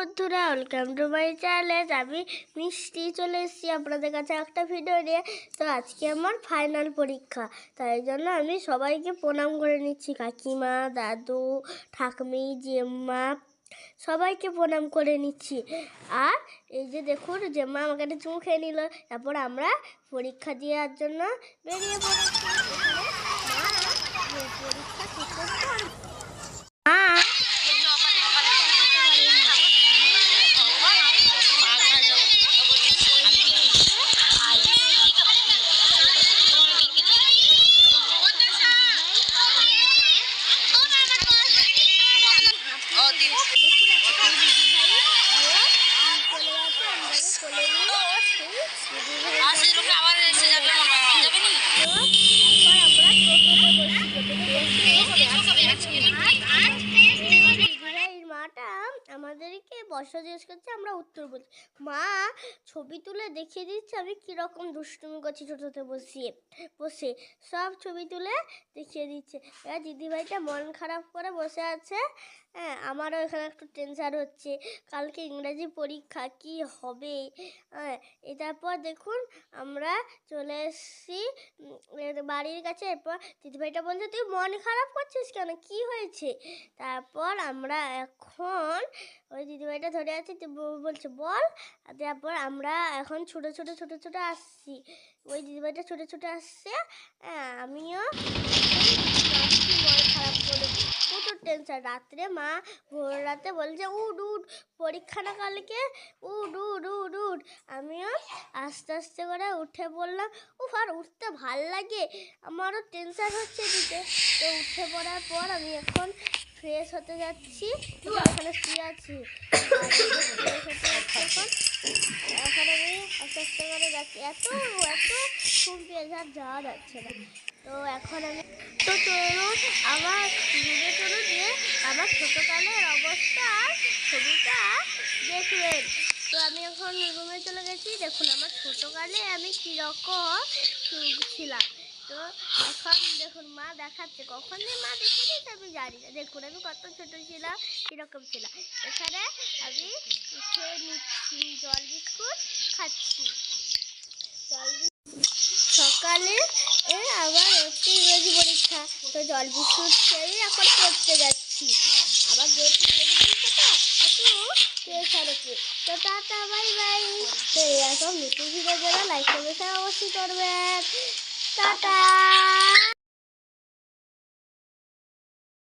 বন্ধুরা, welcome to my channel. আমি মিষ্টি চলে এসেছি আপনাদের কাছে একটা ভিডিও নিয়ে। তো আজকে আমার ফাইনাল পরীক্ষা, তাই জন্য আমি সবাইকে প্রণাম করে নিচ্ছি। কাকিমা, দাদু, ঠাকুমি, জেম্মা সবাইকে প্রণাম করে নিচ্ছি। আর এই যে দেখুন, জেম্মা আমাকে একটা চুমু খেয়ে নিল। তারপর আমরা পরীক্ষা দেওয়ার জন্য বেরিয়ে পড়েছি। পরীক্ষা ঠিক আমাদেরকে বসা জিজ্ঞেস করছে, আমরা উত্তর বলছি। মা ছবি তুলে দেখিয়ে দিচ্ছে আমি কিরকম দুষ্টুমি করছি ছোটোতে বসে সব ছবি তুলে দেখিয়ে দিচ্ছে। এবার দিদিভাইটা মন খারাপ করে বসে আছে। হ্যাঁ, আমারও এখানে একটু টেনশন হচ্ছে, কালকে ইংরাজি পরীক্ষা কি হবে। হ্যাঁ, তারপর দেখুন আমরা চলে এসেছি বাড়ির কাছে। এরপর দিদিভাইটা বলছে, তুই মন খারাপ করছিস কেন, কি হয়েছে? তারপর আমরা এখন ওই দিদিভাইটা ধরে আছি, বলছে বল। তারপর আমরা এখন ছোটো ছোটো আসছি। ওই দিদিভাইটা ছোটো ছোটো আসছে। আমিও মন খারাপ করে প্রচুর টেনশন। রাত্রে মা ভোর রাতে বলছে উঠ পরীক্ষা না কালকে, উঠ। আমিও আস্তে আস্তে করে উঠে পড়লাম। আর উঠতে ভাল লাগে, আমারও টেনশন হচ্ছে দিতে। তো উঠে পড়ার পর আমি এখন ফ্রেশ হতে যাচ্ছি। ওখানে শুয়ে আছি, এখন আমি আস্তে আস্তে করে যাচ্ছি। এত ঘুম পেয়েছে আর যাওয়া যাচ্ছে না। তো এখন আমি চলুন আমার রুমে চলুন, দিয়ে আমার ছোটোকালের অবস্থার ছবিটা দেখবেন। তো আমি এখন রুমে চলে গেছি। দেখুন আমার ছোটোকালে আমি কীরকম ছিলাম। তো এখন দেখুন মা দেখাচ্ছে, কখন যে মা দেখে দিচ্ছে আমি জানি না। দেখুন আমি কত ছোটো ছিলাম, কীরকম ছিলাম। এখানে আমি খেয়ে নিচ্ছি, জল বিস্কুট খাচ্ছি। সকালে আবার হচ্ছে ইংরেজি পরীক্ষা, তো জল বিস্কুট খেয়ে এখন পড়তে যাচ্ছি। আবার যেহেতু ইংরেজি পরীক্ষাটা একটু টেনশন হচ্ছে। তো টাটা, বাই বাই। তো এরকম নতুন ভিডিও যারা লাইক করবে অবশ্যই করবেন। টাটা।